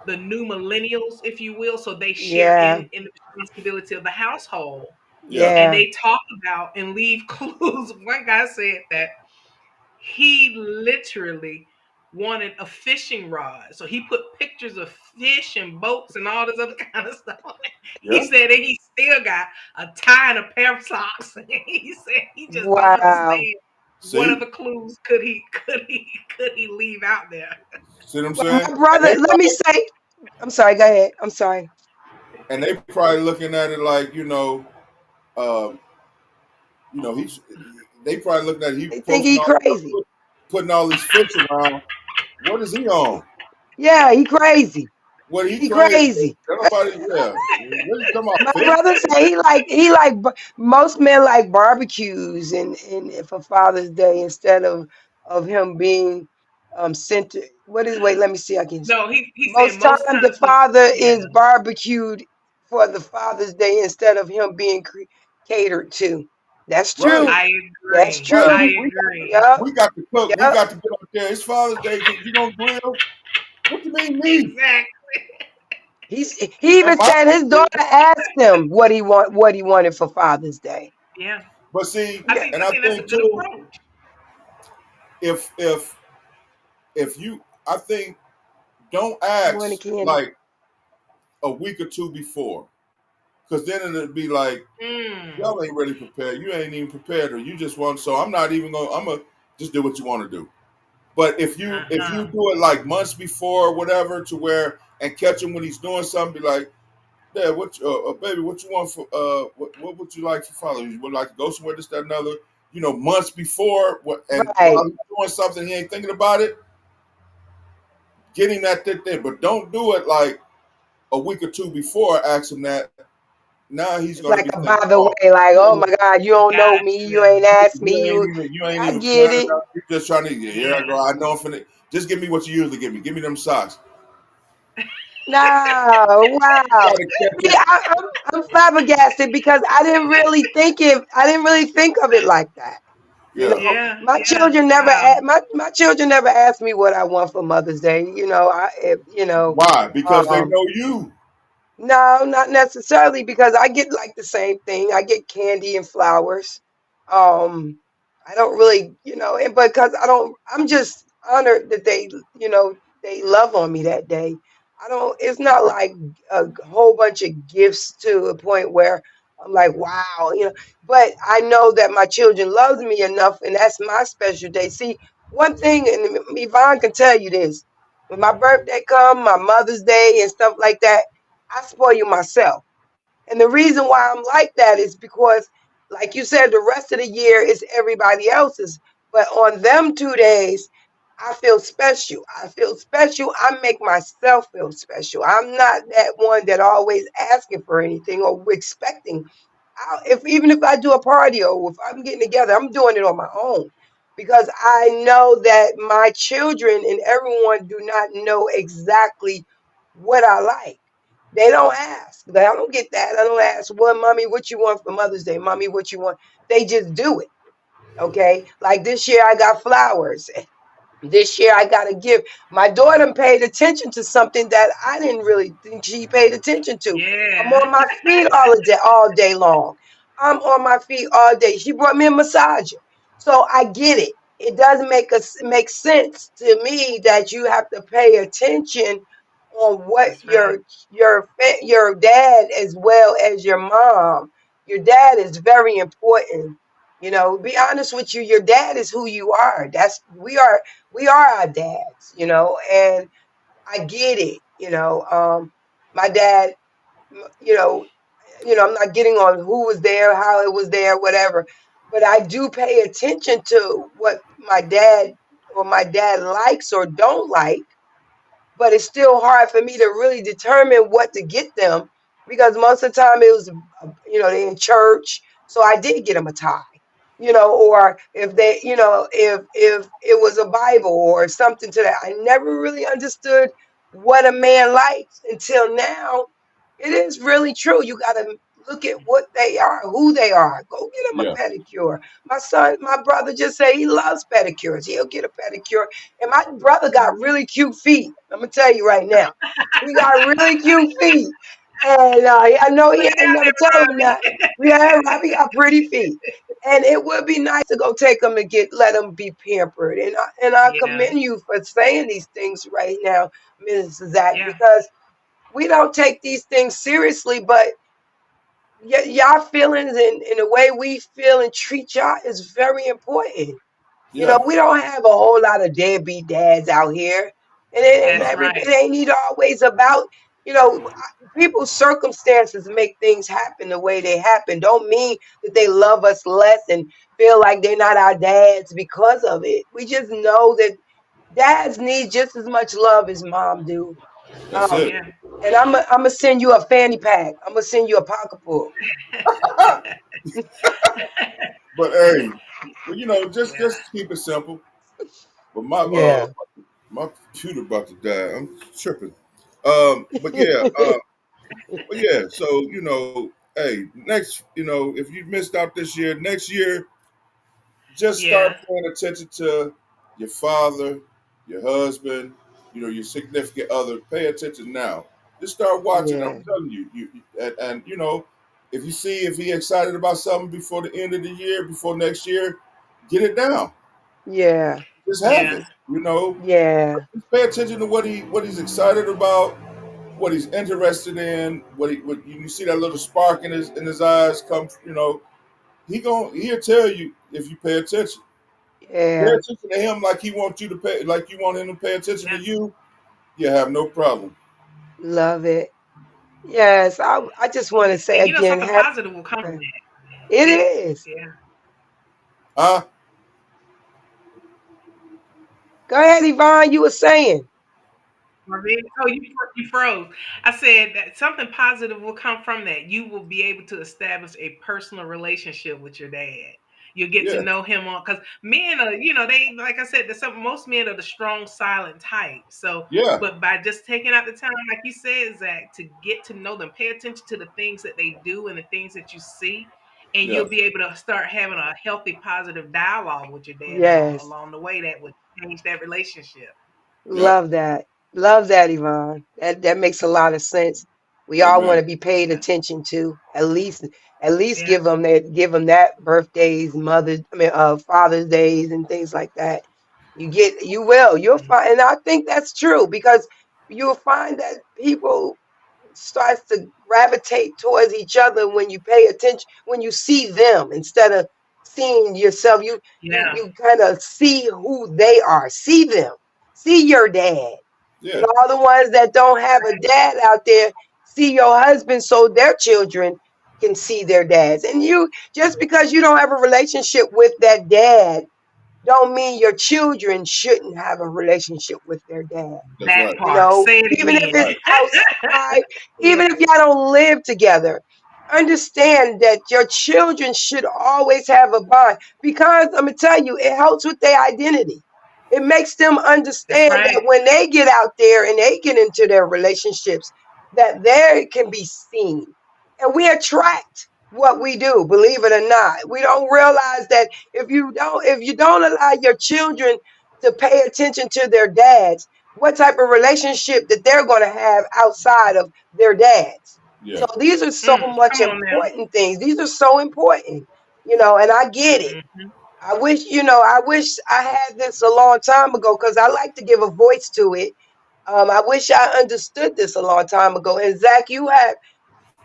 new millennials, if you will. So they share yeah. in the responsibility of the household, Yeah. and Yeah. they talk about and leave clues. One guy said that he literally wanted a fishing rod. So he put pictures of fish and boats and all this other kind of stuff on it. He Yeah. said that he still got a tie and a pair of socks. He said he just don't Wow. understand what See, other clues could he leave out there. see what I'm Well, saying? my brother, let me say, I'm sorry, go ahead. I'm sorry. And they probably looking at it like, uh, he's. They probably looking at he They think posting he all this crazy. stuff, putting all these fish around. What is he on? Yeah, he crazy. What he He crazy? crazy. Nobody, yeah. What you talking about My fish? brother say most men like barbecues and for Father's Day instead of him being sent to what is wait, let me see I can No, he said most most time the times when father yeah. is barbecued for the Father's Day instead of him being catered to. That's Right, true. I That's agree. right. I true. agree. Yep. We got to cook. We Yep. got to get out there. It's Father's Day. You gonna grill? What you mean me? Exactly. He And even my said his thing daughter is, asked him what he wanted for Father's Day. Yeah. but see, I Yeah. think and I I think that's a think good too, approach. if if if you, I think don't Good morning, ask Candy. like a week or two before, because then it'll be like Mm. y'all ain't really prepared. You ain't even prepared, or you just want. So I'm not even gonna. I'm gonna just do what you want to do. But if you Uh-huh. do it like months before, or whatever, to where and catch him when he's doing something, be like, Dad, baby, what you want for what would you like for Father? You would like to go somewhere, this, that, another. Months before, and while Right. he's doing something, he ain't thinking about it. Get him that thing, but don't do it like a week or two before. Ask him that. Now he's It's going to like be a thinking, by the oh, way, like, you oh ain't, my God, you don't know me, you Gotcha. ain't asked me, you ain't I even get planned it. enough. You're just trying to. Yeah, here I Yeah. go. I know I'm finna. Just give me what you usually give me. Give me them socks. No, wow. Try to catch See, him. I'm flabbergasted because I didn't really think of it like that. You Yeah. know, Yeah. Yeah. Wow. my children never asked me what I want for Mother's Day. Why? Because they Um, know you. No, not necessarily because I get like the same thing. I get candy and flowers. Um, I don't really, and because I'm just honored that they love on me that day. It's not like a whole bunch of gifts to a point where I'm like, wow. But I know that my children love me enough and that's my special day. See, one thing, and Yvonne can tell you this, when my birthday come, my Mother's Day and stuff like that, I spoil you myself. And the reason why I'm like that is because, like you said, the rest of the year is everybody else's. But on them 2 days, I feel special. I feel special. I make myself feel special. I'm not that one that always asking for anything or expecting. Even if I do a party or if I'm getting together, I'm doing it on my own because I know that my children and everyone do not know exactly what I like. They don't ask. I don't get that. I don't ask, well, mommy, what you want for Mother's Day? Mommy, what you want? They just do it. Okay. Like this year, I got flowers. This year I got to give. My daughter paid attention to something that I didn't really think she paid attention to. I'm Yeah. on my feet all day long. I'm on my feet all day. She brought me a massager. So I get it. It doesn't make sense to me that you have to pay attention on what That's right. your dad as well as your mom. Your dad is very important. Be honest with you, your dad is who you are. We are our dads. And I get it. My dad, you know, I'm not getting on who was there, how it was there, whatever, but I do pay attention to what my dad likes or don't like, but it's still hard for me to really determine what to get them because most of the time it was, they in church. So I did get them a tie, or if they, if it was a Bible or something to that. I never really understood what a man likes until now. It is really true. You got to look at what they are, who they are. Go get him a Yeah. pedicure. My brother just say he loves pedicures. He'll get a pedicure. And my brother got really cute feet. I'm gonna tell you right now, he got really cute feet. And I know Put he it ain't out never there, tell him that. Robbie. Yeah, Robbie got pretty feet. And it would be nice to go take them and let them be pampered. And I Yeah. commend you for saying these things right now, Mrs. Zach, Yeah. because we don't take these things seriously, but y'all feelings and the way we feel and treat y'all is very important. Yeah, We don't have a whole lot of deadbeat dads out here. And That's right. it ain't need always about, people's circumstances make things happen the way they happen. Don't mean that they love us less and feel like they're not our dads because of it. We just know that dads need just as much love as mom do. that's Um, it. Yeah. and I'm gonna send you a fanny pack. I'm gonna send you a pocketbook. But hey, well, Yeah. just keep it simple. But Yeah. my computer about to die. I'm tripping. But yeah, but yeah. So hey, next, if you missed out this year, next year, just start Yeah. paying attention to your father, your husband, your significant other. Pay attention now. Just start watching. I'm Yeah. telling you, and if you see if he excited about something before the end of the year, before next year, get it down. Yeah. Just have Yeah. it. Yeah. Just pay attention to what he's excited about, what he's interested in, what you see that little spark in his eyes come. He'll tell you if you pay attention. Pay Yeah. attention to him like he wants you to pay, like you want him to pay attention to Yeah. you. You have no problem. Love it. Yes. I just want to say And again, something positive will come from it that. Yeah. is. Yeah. Huh? Go ahead, Yvonne. You were saying. Marvin, oh, you froze. I said that something positive will come from that. You will be able to establish a personal relationship with your dad. You'll get to Yeah, know him on because men are, they like I said, there's some most men are the strong, silent type. So, yeah, but by just taking out the time, like you said, Zach, to get to know them, pay attention to the things that they do and the things that you see, and yeah, you'll be able to start having a healthy, positive dialogue with your dad Yes. along the way that would change that relationship. yeah. Love that. Love that, Yvonne. That makes a lot of sense. We all want Amen. to be paid Yeah. attention to. At least Yeah. give them that birthdays, Father's days, and things like that. You'll Mhm. find, and I think that's true because you'll find that people starts to gravitate towards each other when you pay attention, when you see them instead of seeing yourself. You you Yeah. you kind of see who they are. See them. See your dad. And Yeah, all the ones that don't have a dad out there, see your husband so their children can see their dads. And you, just because you don't have a relationship with that dad, don't mean your children shouldn't have a relationship with their dad. that's That right. part. Say it Even if again. it's Right. outside, Yeah. even if y'all don't live together, understand that your children should always have a bond because I'm gonna tell you, it helps with their identity. It makes them That's understand right. that when they get out there and they get into their relationships, that they can be seen. And we attract what we do, believe it or not. We don't realize that if you don't allow your children to pay attention to their dads, what type of relationship that they're going to have outside of their dads. So Yeah, these are so much Come on now. important things. These are so important, and I get it. Hmm. I wish I had this a long time ago because I like to give a voice to it. I wish I understood this a long time ago. And Zach, you have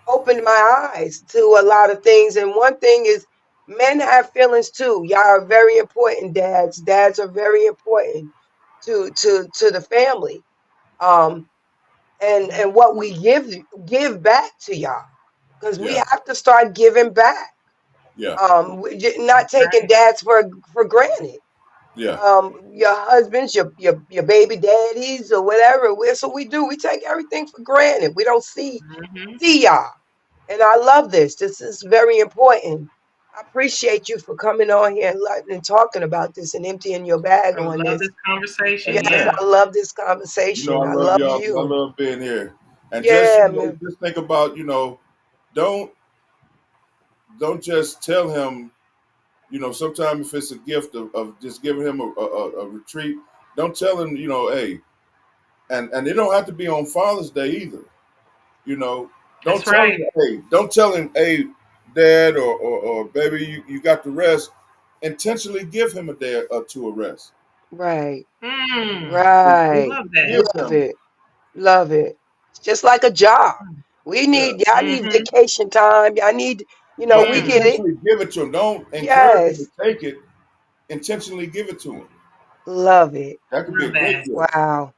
opened my eyes to a lot of things. And one thing is, men have feelings too. Y'all are very important, dads. Dads are very important to the family. Um, and what we give back to y'all, because we yeah, have to start giving back. yeah, Not taking Right. dads for granted. yeah. Your husbands, your baby daddies, or whatever. So we do. We take everything for granted. We don't Hmm. see y'all. And I love this. This is very important. I appreciate you for coming on here and talking about this and emptying your bag I on love this. this conversation. Yes, Amen. Yeah. I love this conversation. I I love love y'all. I you. love being here. And just Yeah, man. just think about don't just tell him. Sometimes if it's a gift of just giving him a retreat, don't tell him. Hey, and it don't have to be on Father's Day either. You know, don't That's tell him. right. Hey, don't tell him. Hey, Dad or baby, you got to rest. Intentionally give him a day or two of rest. Right. Mm, Right. love that. Give Love him. it. Love it. It's just like a job. Y'all Yes. need Mm-hmm. vacation time. Y'all need, But we get Mm, it. intentionally give it to him. Don't encourage him to Yes. take it. Intentionally give it to him. Love it. That could be a love great that. gift. Wow.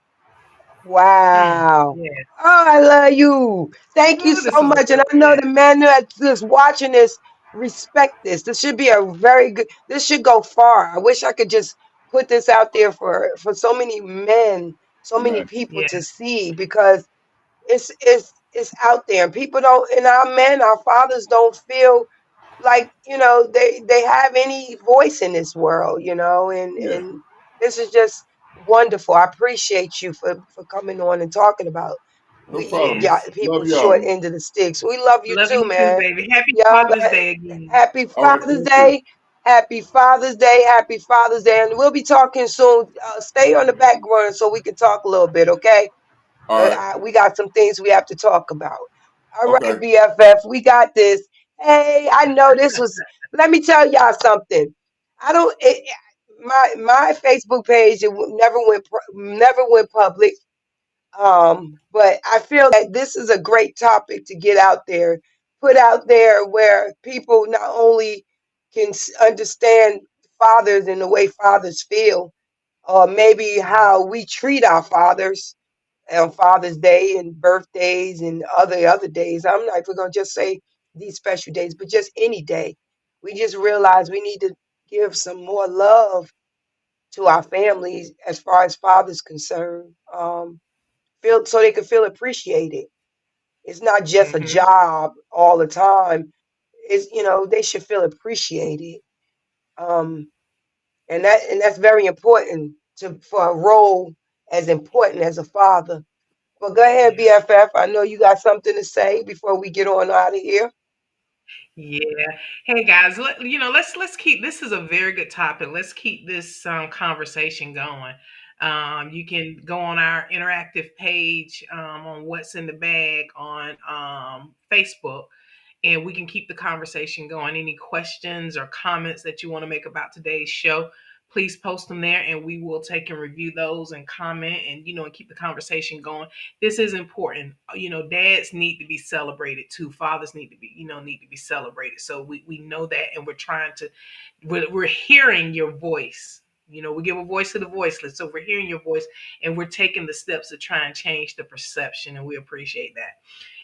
Mm, Wow. yeah. Oh, I love you. Thank you Oh, this so was much. And good, I know man. the men that's watching this respect this. This should be a very good, this should go far. I wish I could just put this out there for so many men, so many Right. people Yeah. to see, because it's out there, and people don't, and our men, our fathers don't feel like, they have any voice in this world, Yeah. and this is just wonderful. I appreciate you for coming on and talking about No we problem. got Yes. people Love y'all, short man. end of the sticks. We love you Love too, you too, man. baby. Happy Y'all Father's Day again. happy All right, Father's thank you. Day. Happy Father's Day. Happy Father's Day. And we'll be talking soon. Stay on the back burner so we can talk a little bit, okay? All right. We got some things we have to talk about. All Okay. right, BFF, we got this. Hey, I know this was. Let me tell y'all something. I don't. My Facebook page, never went public. But I feel that this is a great topic to get out there, put out there, where people not only can understand fathers and the way fathers feel, or maybe how we treat our fathers on Father's Day and birthdays and other days. I'm not even gonna just say these special days, but just any day. We just realize we need to give some more love to our families as far as fathers concerned. Feel so they can feel appreciated. It's not just a Mm-hmm. job all the time. It's, they should feel appreciated. Um, and that's very important for a role as important as a father. Well, go ahead, Yeah. BFF. I know you got something to say before we get on out of here. Yeah. Hey guys, let's keep this is a very good topic. Let's keep this conversation going. You can go on our interactive page on What's in the Bag on Facebook, and we can keep the conversation going. Any questions or comments that you want to make about today's show, please post them there, and we will take and review those and comment, and and keep the conversation going. This is important. Dads need to be celebrated too. Fathers need to be celebrated. So we know that, and we're trying to we're hearing your voice. We give a voice to the voiceless. So we're hearing your voice, and we're taking the steps to try and change the perception, and we appreciate that.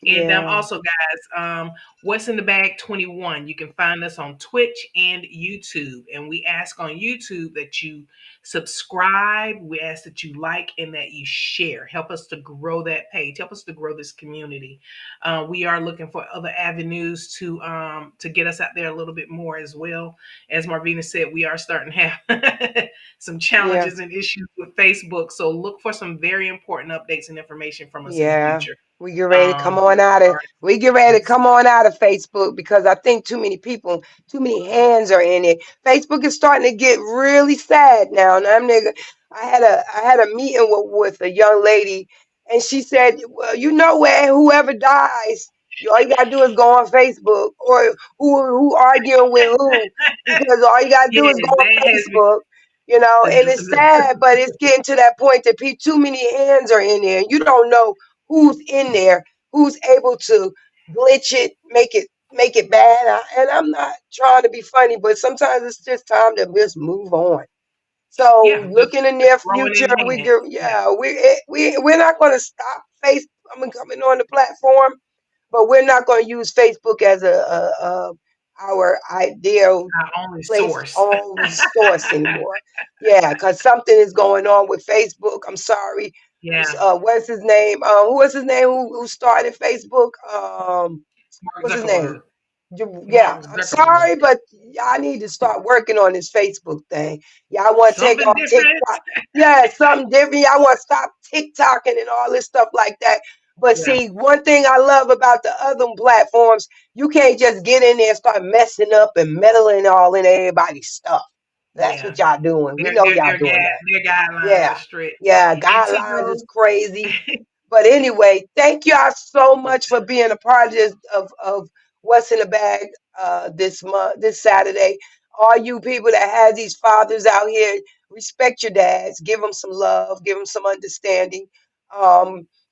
And Yeah, also, guys, What's in the Bag 21. You can find us on Twitch and YouTube. And we ask on YouTube that you subscribe. We ask that you like and that you share. Help us to grow that page. Help us to grow this community. We are looking for other avenues to get us out there a little bit more as well. As Marvina said, we are starting to have some yeah, challenges and issues with Facebook. So look for some very important updates and information from us in the yeah. future. We get ready to come on We out of are, we get ready to yes, come on out of Facebook, because I think too many people, too many hands are in it. Facebook is starting to get really sad now. And I had a meeting with a young lady, and she said, well, where whoever dies, all you gotta do is go on Facebook, or who arguing with who, because all you gotta do is go yes, on that has been Facebook. And it's the, sad, but it's getting to that point that too many hands are in there, and you don't know who's in there, who's able to glitch it, make it bad. And I'm not trying to be funny, but sometimes it's just time to just move on. So yeah, look in the just near growing future, in we hand. get Yeah, yeah, we're not going to stop face. I mean, coming on the platform, but we're not going to use Facebook as a our ideal our only place source. on resource anymore. Yeah, because something is going on with Facebook. I'm sorry. Yeah, What's his name? Who was his name? Who started Facebook? Mark What's his name? Zuckerberg. Yeah, Mark I'm Zuckerberg. sorry, but y'all need to start working on this Facebook thing. Y'all want to take Something off different. TikTok. Yeah, something different. Y'all want to stop TikToking and all this stuff like that. But Yeah, see, one thing I love about the other platforms, you can't just get in there and start messing up and meddling all in everybody's stuff. That's yeah. what y'all doing. We Their know their y'all their doing guide that. their guidelines are Yeah. strict. Yeah. And Guidelines is Tito, crazy. But anyway, thank y'all so much for being a part of this, of what's in the bag this month, this Saturday. All you people that have these fathers out here, respect your dads. Give them some love. Give them some understanding.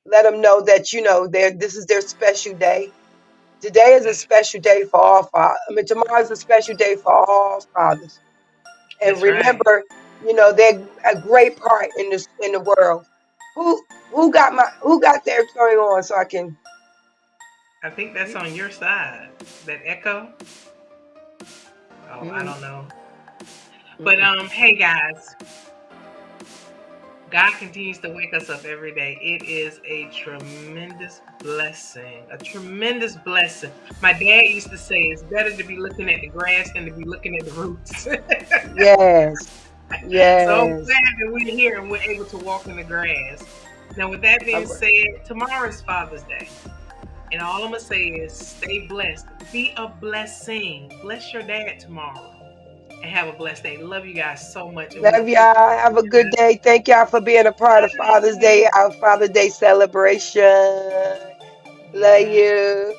Let them know that this is their special day. Today is a That's special day for all fathers. I mean, tomorrow is a special day for all fathers. And that's right. remember, they're a great part in the world. Who got their turn on so I can? I think that's on your side. That echo. Oh, I Mm, don't know. But hey guys, God continues to wake us up every day. It is a tremendous blessing. A tremendous blessing. My dad used to say it's better to be looking at the grass than to be looking at the roots. yes, So I'm yes. glad that we're here and we're able to walk in the grass. Now, with that being said, tomorrow is Father's Day. And all I'm going to say is stay blessed. Be a blessing. Bless your dad tomorrow. And have a blessed day. Love you guys so much. And Love we'll y'all. Have a good day. Thank y'all for being a part of Father's Day, our Father's Day celebration. Love yeah. you.